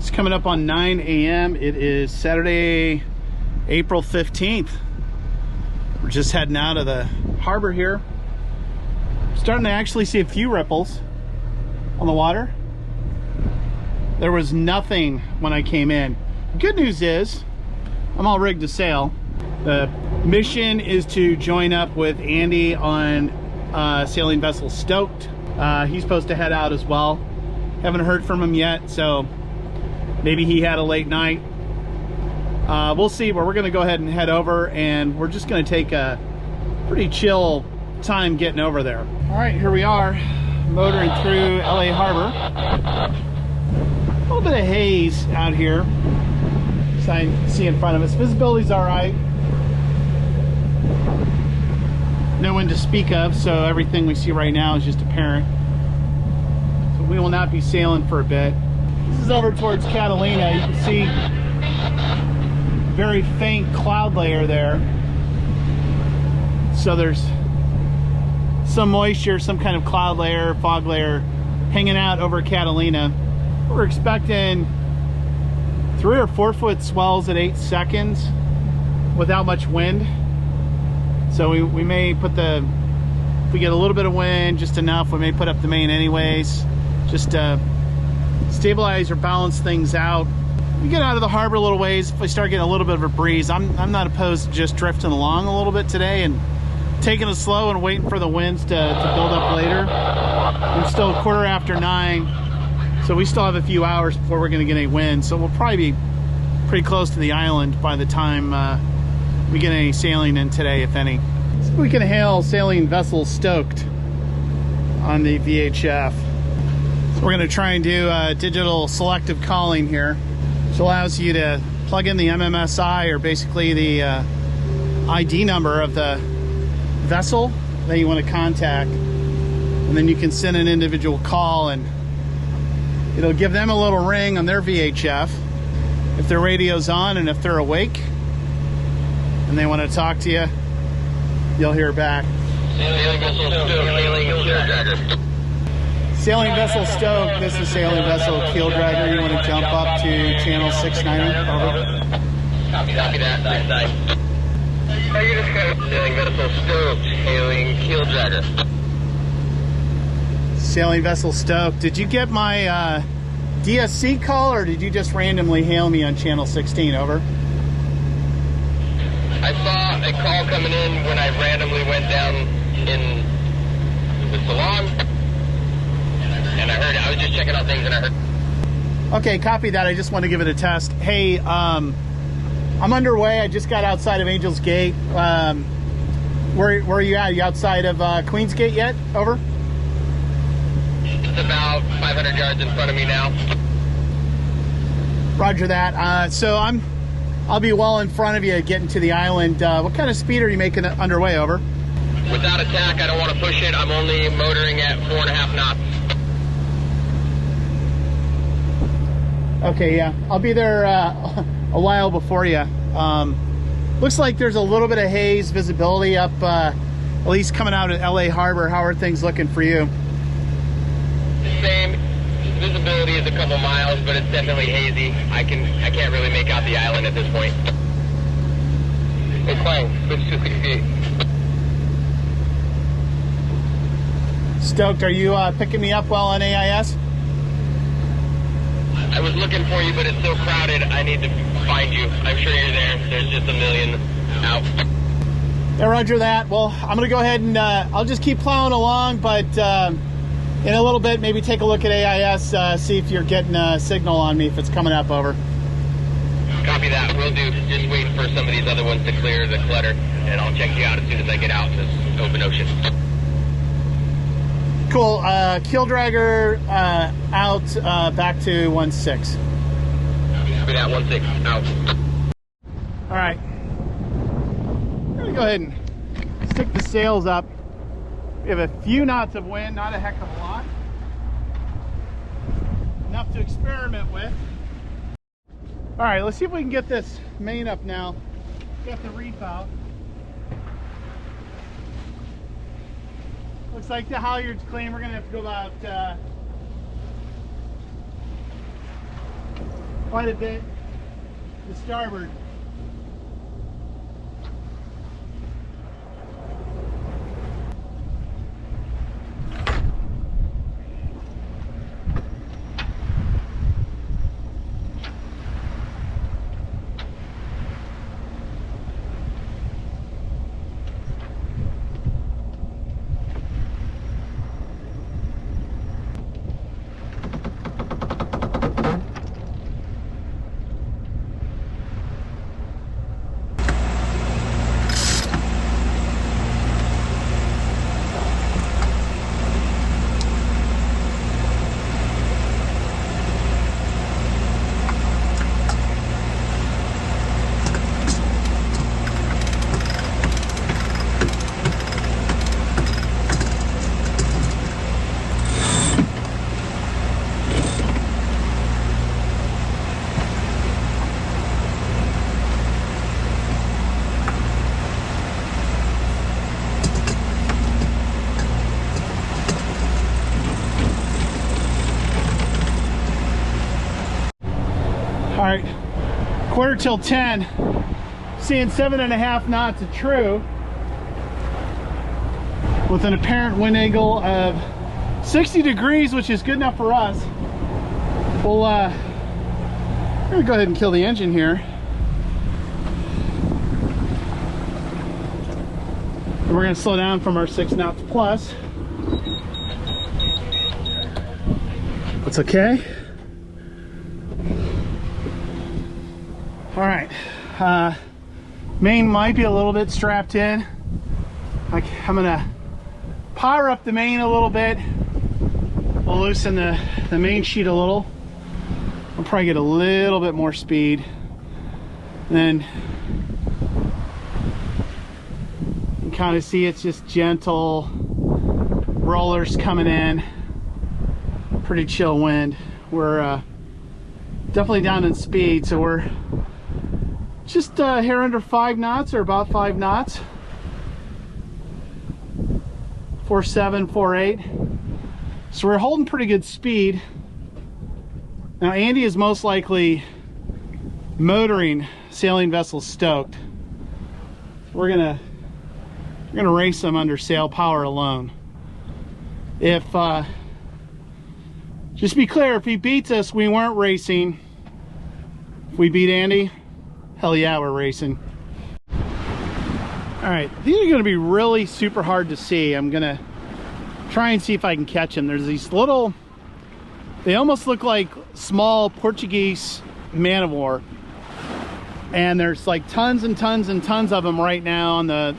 It's coming up on 9 a.m. It is Saturday, April 15th. We're just heading out of the harbor here. Starting to actually see a few ripples on the water. There was nothing when I came in. Good news is, I'm all rigged to sail. The mission is to join up with Andy on sailing vessel Stoked. He's supposed to head out as well. Haven't heard from him yet, so maybe he had a late night. We'll see, but we're gonna go ahead and head over, and we're just gonna take a pretty chill time getting over there. All right, here we are, motoring through LA Harbor. A little bit of haze out here. I see in front of us. Visibility's all right. No wind to speak of, so everything we see right now is just apparent. So we will not be sailing for a bit. This is over towards Catalina. You can see very faint cloud layer there. So there's some moisture, some kind of cloud layer, fog layer hanging out over Catalina. We're expecting 3 or 4 foot swells at 8 seconds without much wind. So we may put the, if we get a little bit of wind, just enough, we may put up the main anyways, just to stabilize or balance things out. We get out of the harbor a little ways. If we start getting a little bit of a breeze, I'm not opposed to just drifting along a little bit today and taking it slow and waiting for the winds to build up later. It's still 9:15, so we still have a few hours before we're going to get any wind. So we'll probably be pretty close to the island by the time we get any sailing in today, if any. So we can hail sailing vessel Stoked on the VHF. So we're going to try and do digital selective calling here, which allows you to plug in the MMSI, or basically the ID number of the vessel that you want to contact, and then you can send an individual call, and it'll give them a little ring on their VHF if their radio's on, and if they're awake and they want to talk to you, you'll hear back. Sailing vessel Keeldragger. Sailing vessel Stoked, this is sailing vessel Keeldragger. You want to jump up to channel 690, over. Copy that. How you describe sailing vessel Stoked, hailing Keeldragger? Sailing vessel Stoked. Did you get my DSC call, or did you just randomly hail me on channel 16, over? I saw a call coming in when I randomly went down in the salon, and I heard it. I was just checking out things and I heard. Okay, copy that. I just want to give it a test. Hey, I'm underway. I just got outside of Angel's Gate. Where are you at? Are you outside of Queen's Gate yet? Over? It's about 500 yards in front of me now. Roger that. So I'll be well in front of you getting to the island. What kind of speed are you making underway, over? Without attack, I don't want to push it. I'm only motoring at 4.5 knots. Okay, yeah. I'll be there a while before you. Looks like there's a little bit of haze visibility up, at least coming out at LA Harbor. How are things looking for you? Same. Visibility is a couple miles, but it's definitely hazy. I can't really make out the island at this point. Hey, Clang, switch to 68. Stoked, are you picking me up well on AIS? I was looking for you, but it's so crowded, I need to find you. I'm sure you're there. There's just a million out. Yeah, roger that. Well, I'm going to go ahead and I'll just keep plowing along, but in a little bit, maybe take a look at AIS, see if you're getting a signal on me, if it's coming up, over. Copy that. Will do. Just waiting for some of these other ones to clear the clutter, and I'll check you out as soon as I get out to this open ocean. Cool. Keeldragger out, back to 1-6. Copy that. 1-6 out. All right. I'm going to go ahead and stick the sails up. We have a few knots of wind, not a heck of a lot. Enough to experiment with. All right, let's see if we can get this main up now. Got the reef out. Looks like the halyard's clean. We're gonna have to go about quite a bit to starboard. All right, 10:15, seeing 7.5 knots of true with an apparent wind angle of 60 degrees, which is good enough for us. We'll we're gonna go ahead and kill the engine here. And we're gonna slow down from our 6 knots plus. It's okay. All right, main might be a little bit strapped in. I'm gonna power up the main a little bit. We'll loosen the main sheet a little. I'll probably get a little bit more speed. And then you can kind of see it's just gentle rollers coming in. Pretty chill wind. We're definitely down in speed, so we're just a hair under 5 knots, or about 5 knots. 4.7, 4.8. So we're holding pretty good speed. Now Andy is most likely motoring sailing vessel Stoked. We're gonna race them under sail power alone. If just be clear, if he beats us, we weren't racing. If we beat Andy, hell yeah, we're racing. All right, these are gonna be really super hard to see. I'm gonna try and see if I can catch them. There's these little, they almost look like small Portuguese man-of-war. And there's like tons and tons and tons of them right now on the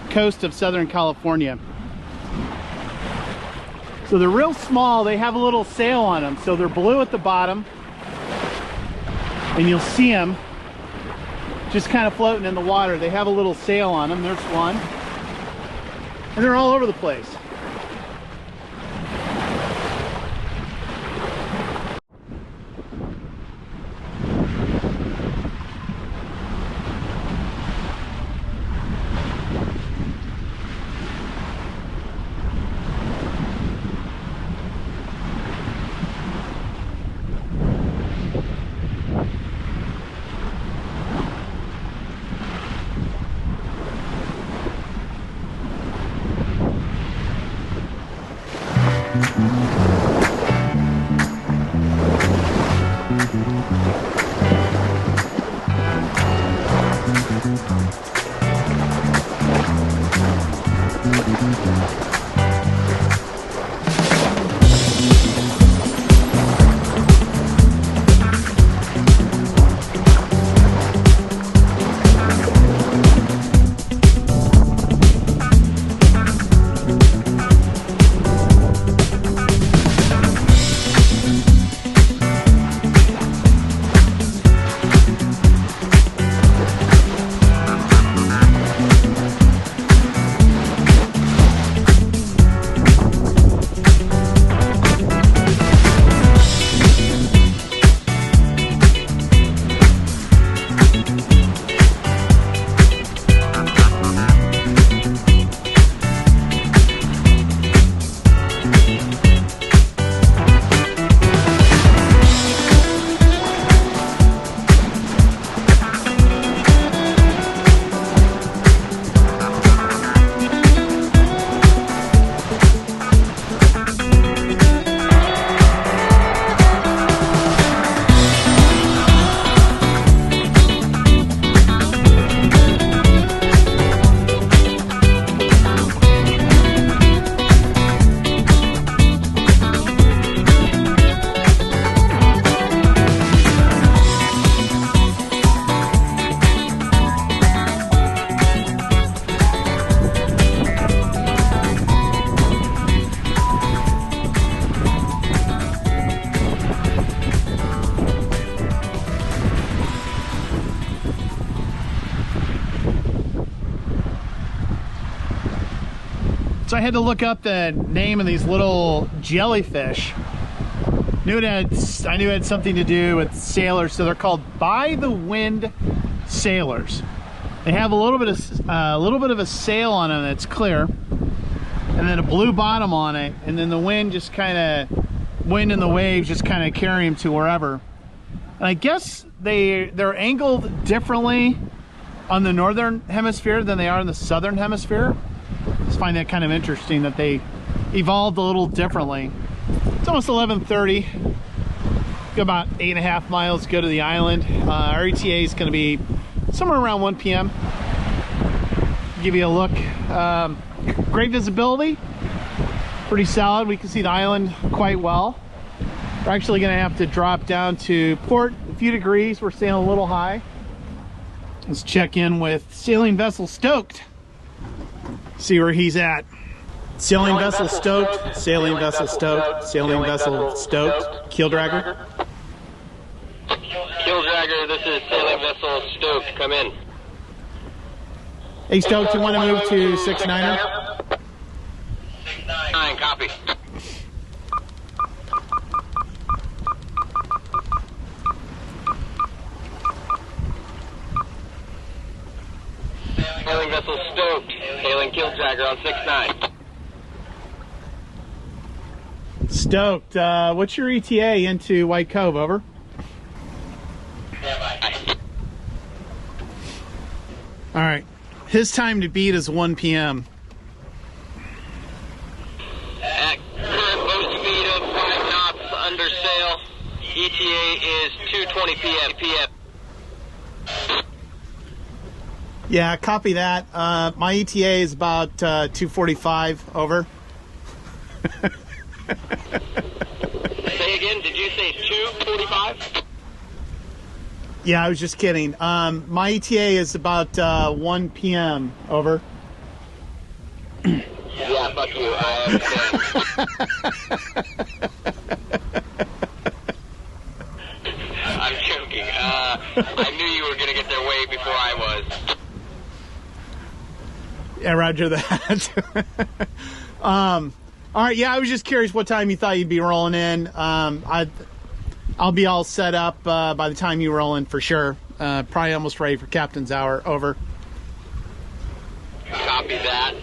coast of Southern California. So they're real small, they have a little sail on them. So they're blue at the bottom. And you'll see them just kind of floating in the water. They have a little sail on them. There's one. And they're all over the place. So I had to look up the name of these little jellyfish. I knew it had something to do with sailors, so they're called by the wind sailors. They have a little bit of a sail on them that's clear, and then a blue bottom on it, and then the wind and the waves just kind of carry them to wherever. And I guess they're angled differently on the northern hemisphere than they are in the southern hemisphere. I just find that kind of interesting that they evolved a little differently. It's almost 11:30. Got about 8.5 miles to go to the island. Our ETA is going to be somewhere around 1 p.m. Give you a look. Great visibility. Pretty solid. We can see the island quite well. We're actually going to have to drop down to port a few degrees. We're staying a little high. Let's check in with sailing vessel Stoked. See where he's at. Sailing vessel Stoked. Sailing vessel Stoked. Sailing vessel Stoked. Keeldragger. Keeldragger, this is sailing vessel Stoked. Come in. Hey Stoked, you want to move to 6-9er? 9, copy. Sailing vessel Stoked. Sailing Keeldragger on 6-9. Stoked, what's your ETA into White Cove, over? All right, his time to beat is 1 p.m. At current low speed of 5 knots under sail, ETA is 2:20 p.m. Yeah, copy that. My ETA is about 2:45, over. Say again, did you say 2:45? Yeah, I was just kidding. My ETA is about 1 p.m. over. Yeah, fuck you. I understand. I'm joking. I knew you were going to get there way before I was. Yeah, roger that. All right, yeah, I was just curious what time you thought you'd be rolling in. I'll be all set up by the time you roll in for sure. Probably almost ready for captain's hour, over. Copy that.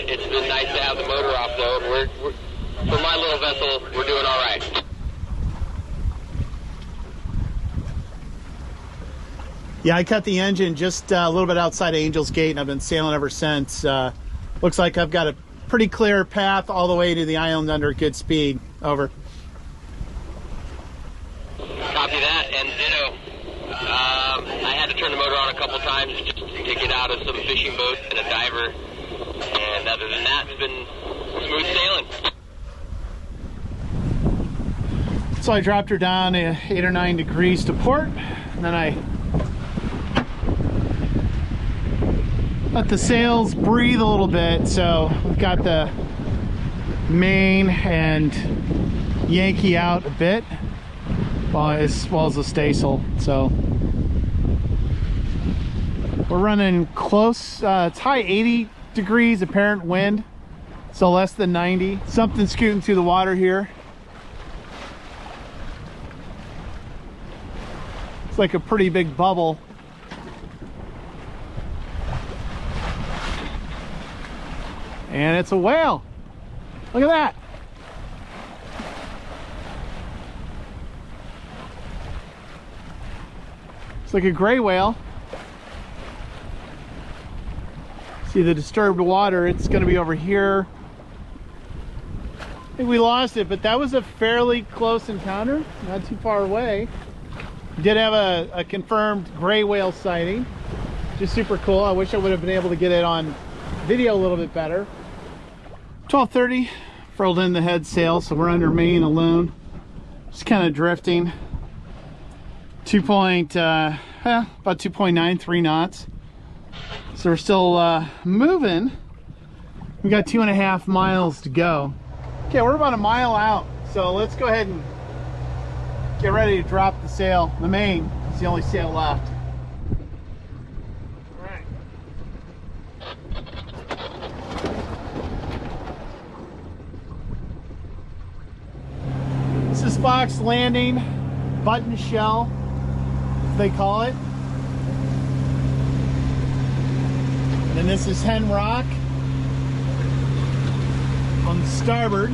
It's been nice to have the motor off though. We're for my little vessel, we're doing all right. Yeah, I cut the engine just a little bit outside of Angel's Gate, and I've been sailing ever since. Looks like I've got a pretty clear path all the way to the island under good speed, over. Copy that, and ditto. I had to turn the motor on a couple times just to get out of some fishing boat and a diver, and other than that, it's been smooth sailing. So I dropped her down 8 or 9 degrees to port, and then I let the sails breathe a little bit. So we've got the main and Yankee out a bit, as well as the staysail. So we're running close. It's high 80 degrees apparent wind, so less than 90. Something scooting through the water here. It's like a pretty big bubble. And it's a whale. Look at that. It's like a gray whale. See the disturbed water, it's going to be over here. I think we lost it, but that was a fairly close encounter, not too far away. Did have a confirmed gray whale sighting, just super cool. I wish I would have been able to get it on video a little bit better. 12:30, furled in the head sail, so we're under main alone. Just kind of drifting. About 2.93 knots. So we're still moving. We got 2.5 miles to go. Okay, we're about a mile out, so let's go ahead and get ready to drop the sail. The main is the only sail left. All right. Icebox landing, button shell, as they call it. And then this is Hen Rock on the starboard.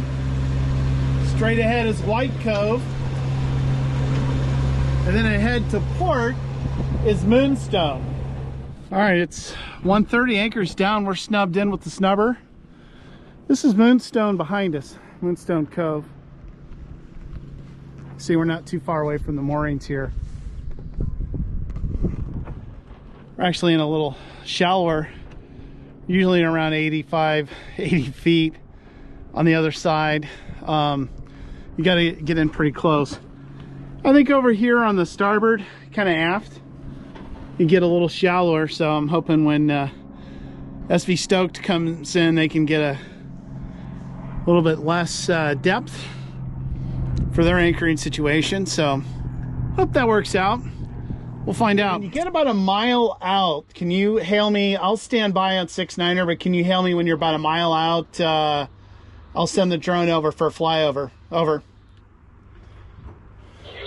Straight ahead is White Cove. And then ahead to port is Moonstone. All right, it's 1:30, anchor's down. We're snubbed in with the snubber. This is Moonstone behind us, Moonstone Cove. See, we're not too far away from the moorings here. We're actually in a little shallower, usually around 85, 80 feet on the other side. You gotta get in pretty close. I think over here on the starboard, kind of aft, you get a little shallower, so I'm hoping when SV Stoked comes in, they can get a little bit less depth for their anchoring situation. So hope that works out. We'll find out. When you get about a mile out, can you hail me? I'll stand by on 6-9er, but can you hail me when you're about a mile out? I'll send the drone over for a flyover. Over.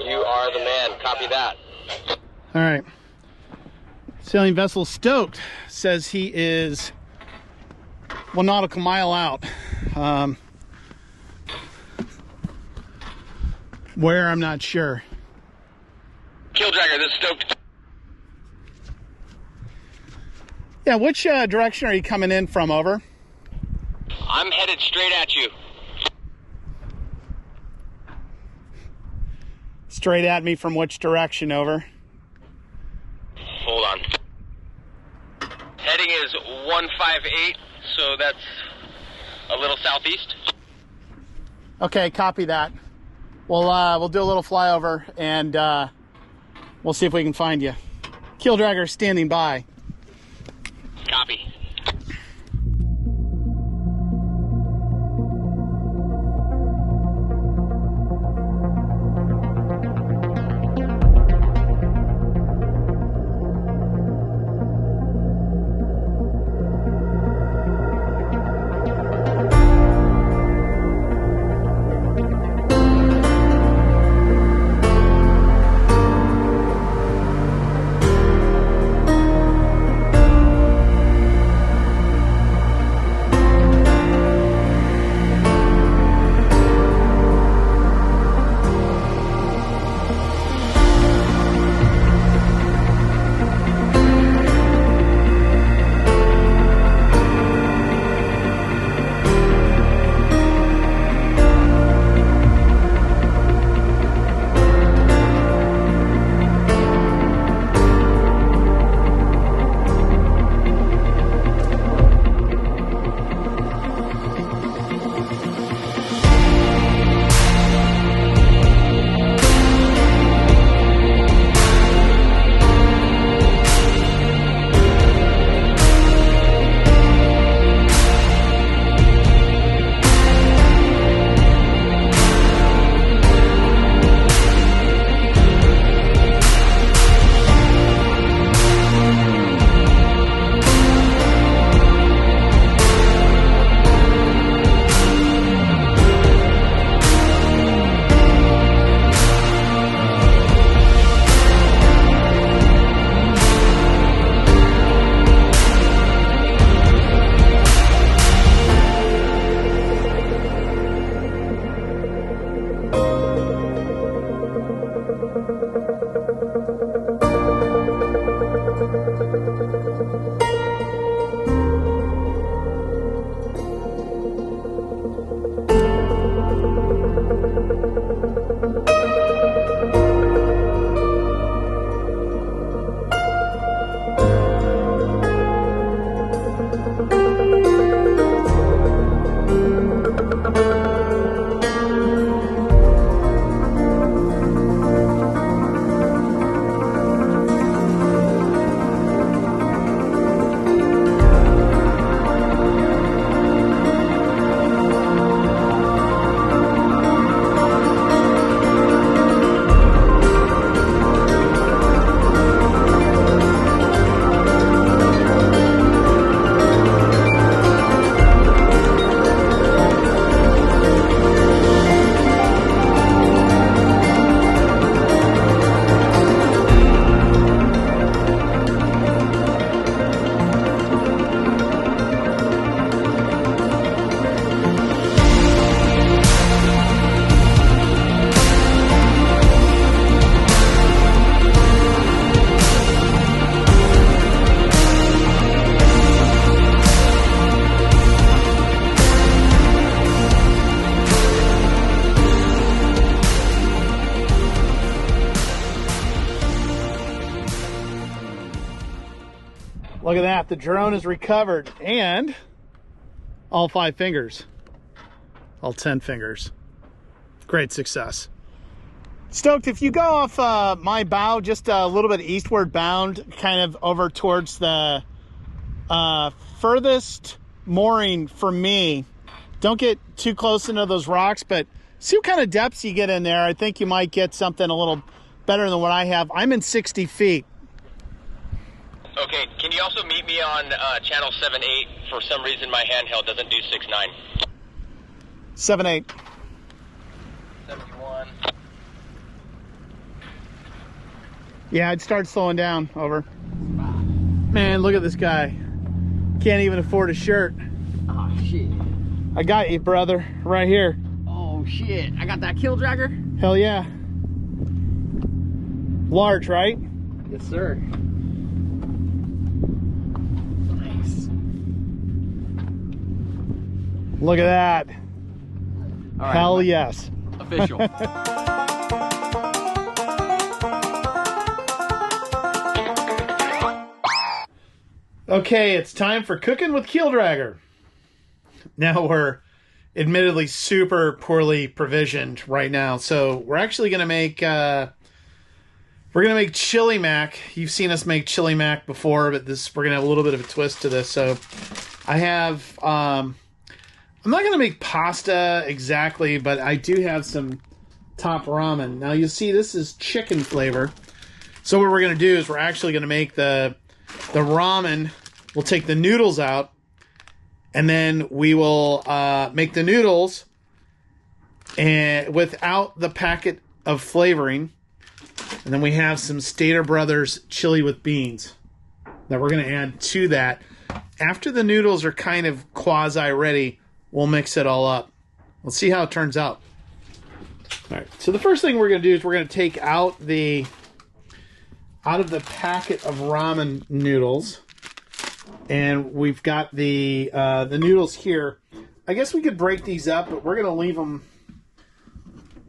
You are the man. Copy that. All right. Sailing vessel Stoked says he is 1 nautical mile out. Where, I'm not sure. Keeldragger, this is Stoked. Yeah, which direction are you coming in from? Over. I'm headed straight at you. Straight at me from which direction? Over. Hold on. Heading is 158, so that's a little southeast. Okay, copy that. We'll do a little flyover and we'll see if we can find you. Keeldragger standing by. Copy. Look at that. The drone is recovered, and all 5 fingers. All 10 fingers. Great success. Stoked, if you go off my bow, just a little bit eastward bound, kind of over towards the furthest mooring for me, don't get too close into those rocks, but see what kind of depths you get in there. I think you might get something a little better than what I have. I'm in 60 feet. Okay, can you also meet me on channel 7-8? For some reason, my handheld doesn't do 6-9. 7-8. 71. Yeah, I'd start slowing down. Over. Man, look at this guy. Can't even afford a shirt. Oh, shit. I got you, brother. Right here. Oh, shit. I got that Keeldragger? Hell yeah. Large, right? Yes, sir. Nice. Look at that. All right, Hell yes. Official. Okay, it's time for cooking with Keeldragger. Now we're admittedly super poorly provisioned right now, so we're actually going to make chili mac. You've seen us make chili mac before, but we're going to have a little bit of a twist to this. So I have I'm not going to make pasta exactly, but I do have some top ramen. Now you'll see this is chicken flavor. So what we're going to do is we're actually going to make the ramen. We'll take the noodles out, and then we will make the noodles and without the packet of flavoring. And then we have some Stater Brothers chili with beans that we're going to add to that. After the noodles are kind of quasi-ready, we'll mix it all up. Let's see how it turns out. All right, so the first thing we're going to do is we're going to take out of the packet of ramen noodles. And we've got the noodles here. I guess we could break these up, but we're gonna leave them.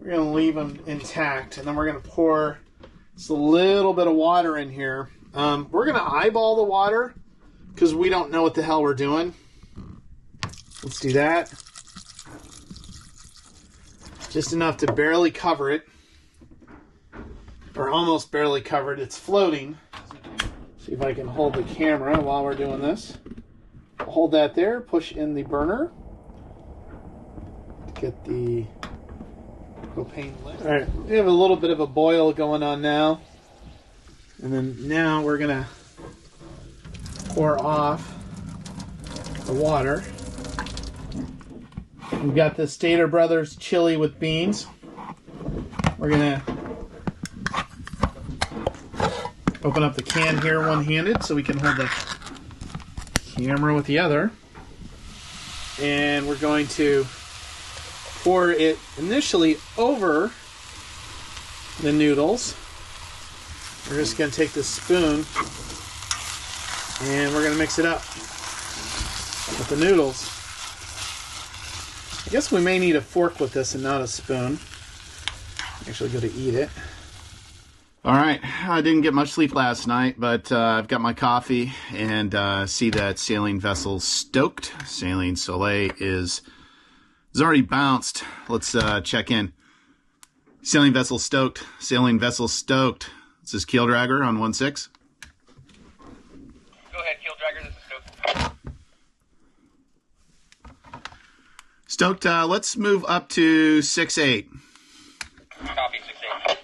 We're gonna leave them intact, and then we're gonna pour just a little bit of water in here. We're gonna eyeball the water because we don't know what the hell we're doing. Let's do that. Just enough to barely cover it, or almost barely cover it. It's floating. See if I can hold the camera while we're doing this. Hold that there, push in the burner. Get the propane lit. All right, we have a little bit of a boil going on now. And then now we're gonna pour off the water. We've got the Stater Brothers chili with beans. We're gonna open up the can here one-handed so we can hold the camera with the other. And we're going to pour it initially over the noodles. We're just going to take this spoon and we're going to mix it up with the noodles. I guess we may need a fork with this and not a spoon. Actually go to eat it. All right, I didn't get much sleep last night, but I've got my coffee and see that sailing vessel Stoked. Sailing Soleil is already bounced. Let's check in. Sailing vessel Stoked. Sailing vessel Stoked. This is Keeldragger on 1-6. Go ahead, Keeldragger. This is Stoked. Stoked, let's move up to 6-8. Copy, 6-8.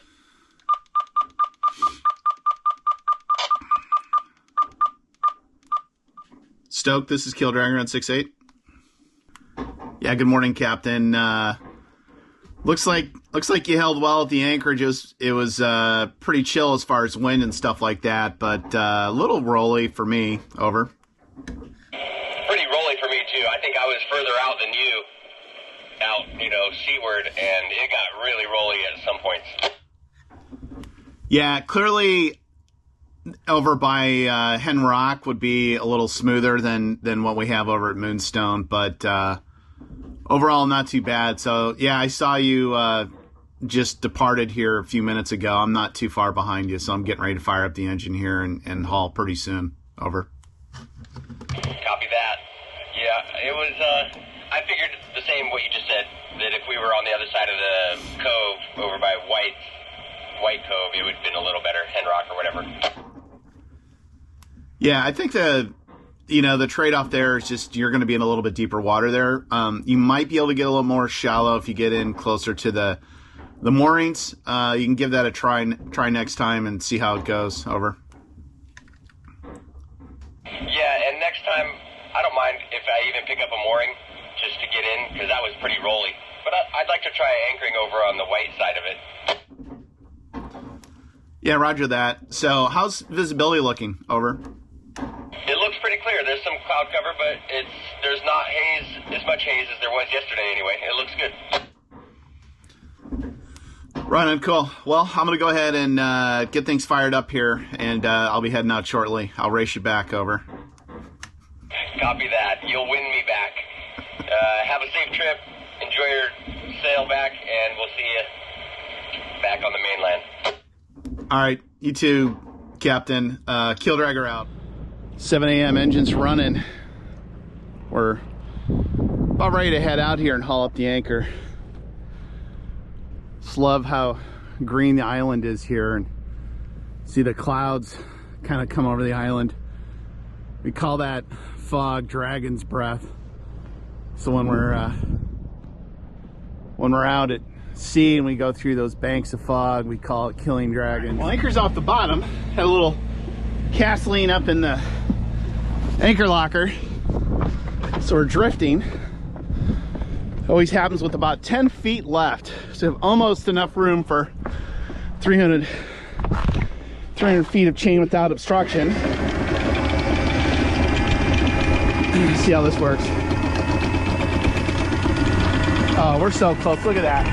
Stoked, this is Keeldragger on 6-8. Yeah, good morning, Captain. Looks like you held well at the anchorage. It was pretty chill as far as wind and stuff like that, but a little rolly for me. Over. Pretty rolly for me too. I think I was further out than you, seaward, and it got really rolly at some points. Yeah, clearly over by Hen Rock would be a little smoother than what we have over at Moonstone, but overall not too bad. So yeah, I saw you just departed here a few minutes ago. I'm not too far behind you, so I'm getting ready to fire up the engine here and haul pretty soon. Over. Copy that. Yeah, it was, I figured the same what you just said, that if we were on the other side of the cove, over by White Cove, it would have been a little better, Hen Rock or whatever. Yeah, I think the trade-off there is just you're going to be in a little bit deeper water there. You might be able to get a little more shallow if you get in closer to the moorings. You can give that a try next time and see how it goes. Over. Yeah, and next time, I don't mind if I even pick up a mooring just to get in, because that was pretty rolly. But I'd like to try anchoring over on the white side of it. Yeah, roger that. So how's visibility looking? Over. It looks pretty clear. There's some cloud cover, but there's not as much haze as there was yesterday anyway. It looks good. Right on, cool. Well, I'm going to go ahead and get things fired up here, and I'll be heading out shortly. I'll race you back. Over. Copy that. You'll win me back. Have a safe trip. Enjoy your sail back, and we'll see you back on the mainland. All right, you too, Captain. Keeldragger out. 7 a.m. engines running. We're about ready to head out here and haul up the anchor. Just love how green the island is here, and see the clouds kind of come over the island. We call that fog dragon's breath. So when we're out at sea and we go through those banks of fog, we call it killing dragons. Well, anchor's off the bottom. Had a little castling up in the anchor locker, so we're drifting. Always happens with about 10 feet left, so have almost enough room for 300 feet of chain without obstruction. See how this works. Oh, we're so close. Look at that.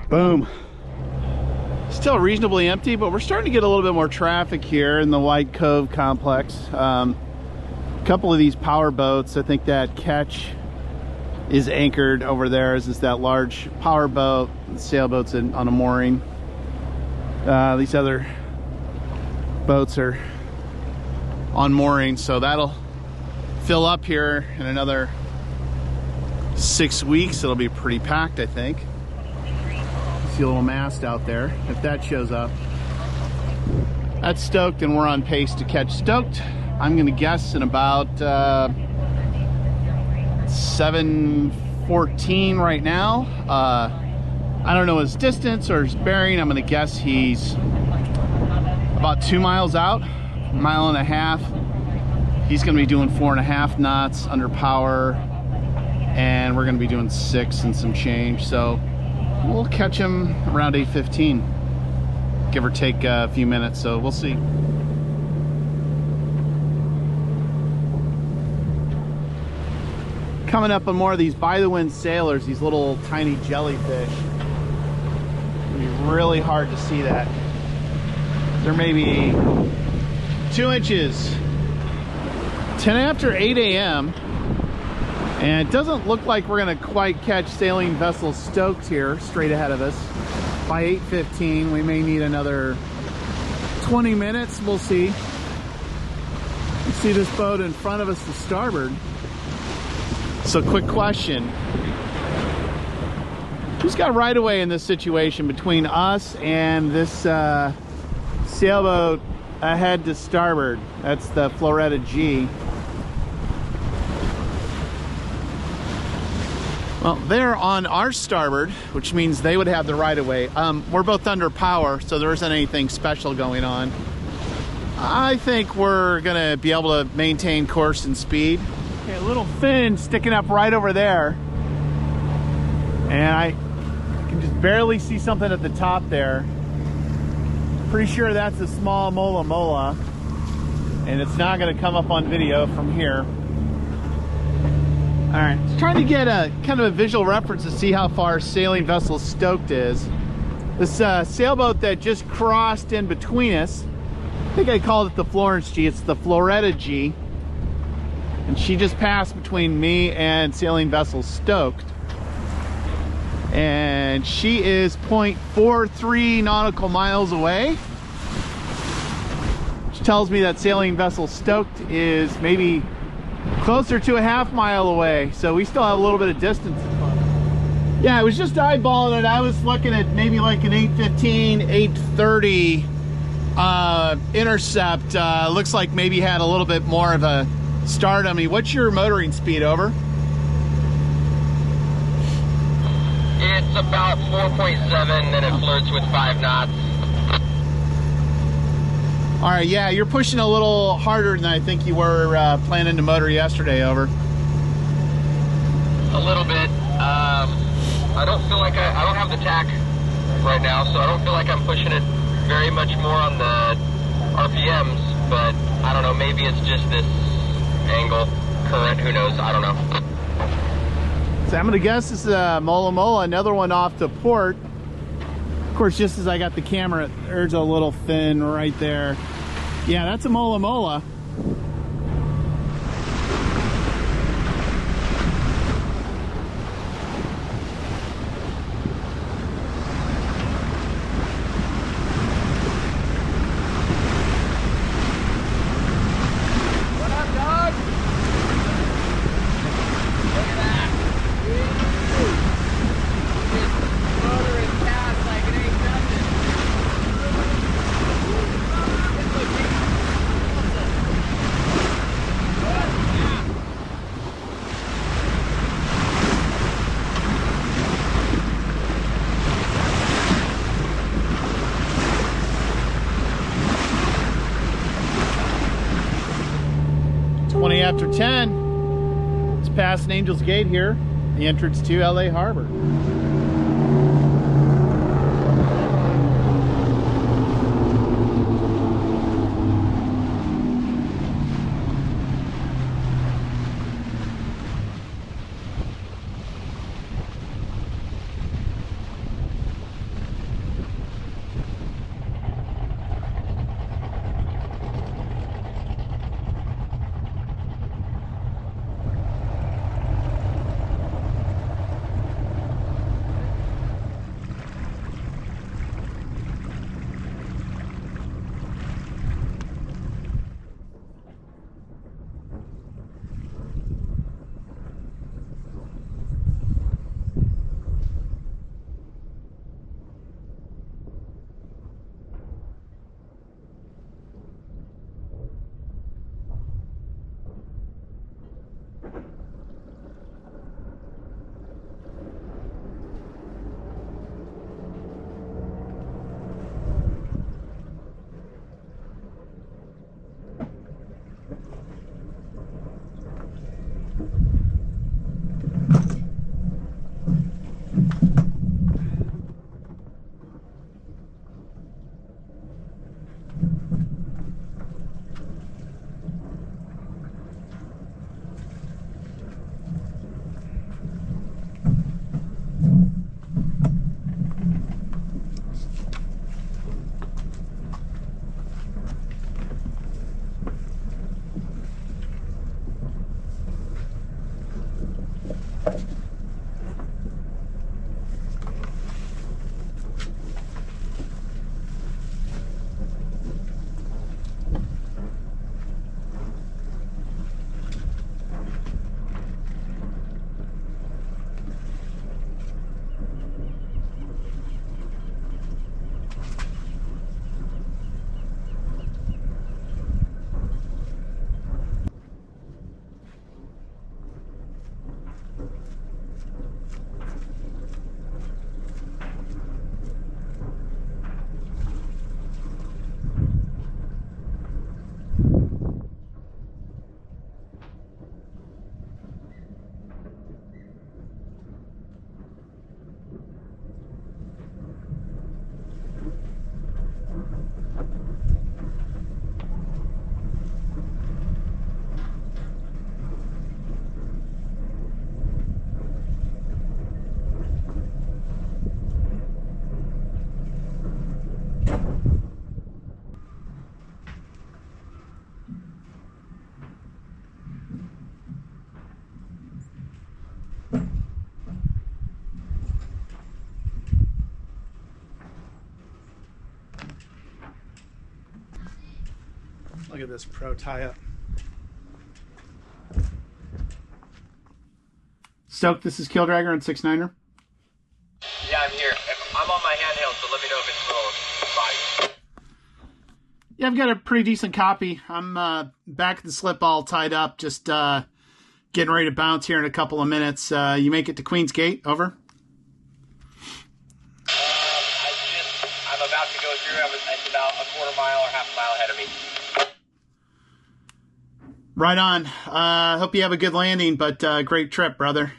Boom. Still reasonably empty, but we're starting to get a little bit more traffic here in the White Cove complex. A couple of these power boats, I think that ketch is anchored over there. This is that large power boat. The sailboat's on a mooring. These other boats are on mooring, so that'll fill up here in another 6 weeks. It'll be pretty packed, I think. See a little mast out there, if that shows up. That's Stoked, and we're on pace to catch Stoked. I'm gonna guess in about 7:14 right now. I don't know his distance or his bearing. I'm gonna guess he's about 2 miles out, 1.5 miles. He's gonna be doing 4.5 knots under power, and we're gonna be doing 6 and some change. So we'll catch him around 8:15, give or take a few minutes, so we'll see. Coming up on more of these by the wind sailors, these little tiny jellyfish. It'll be really hard to see that. There may be 2 inches. 10 after 8 a.m. and it doesn't look like we're going to quite catch sailing vessel Stoked here straight ahead of us. By 8:15 we may need another 20 minutes. We'll see. You see this boat in front of us to starboard. So quick question, who's got right of way in this situation between us and this sailboat ahead to starboard? That's the Floretta G. Well, they're on our starboard, which means they would have the right of way. We're both under power, so there isn't anything special going on. I think we're gonna be able to maintain course and speed. Okay, a little fin sticking up right over there, and I can just barely see something at the top there. Pretty sure that's a small mola, and it's not going to come up on video from here. All right, just trying to get a kind of a visual reference to see how far sailing vessel Stoked is. This sailboat that just crossed in between us, I think I called it the Florence G, it's the Floretta G. And she just passed between me and sailing vessel Stoked. And she is 0.43 nautical miles away. tells me that sailing vessel Stoked is maybe closer to a half mile away, so we still have a little bit of distance. Yeah, I was just eyeballing it. I was looking at maybe like an 8:15, 8:30 intercept. Looks like maybe had a little bit more of a start on me. What's your motoring speed? Over? It's about 4.7, and it flirts with 5 knots. All right, yeah, you're pushing a little harder than I think you were planning to motor yesterday. Over? A little bit. I don't feel like I don't have the tack right now, so I don't feel like I'm pushing it very much more on the RPMs, but I don't know, maybe it's just this angle, current, who knows, I don't know. So I'm gonna guess this is a Mola Mola, another one off to port. Of course, just as I got the camera, there's a little fin right there. Yeah, that's a Mola Mola. After 10, it's past Angel's Gate here, the entrance to LA Harbor. Look at this pro tie-up. Stoked, this is Keeldragger on 6-9er. Yeah, I'm here. I'm on my handheld, so let me know if it's a little spotty. Yeah, I've got a pretty decent copy. I'm back at the slip all tied up, just getting ready to bounce here in a couple of minutes. You make it to Queen's Gate, over? I'm about to go through. It's about a quarter mile or half a mile ahead of me. Right on. Hope you have a good landing, but great trip, brother.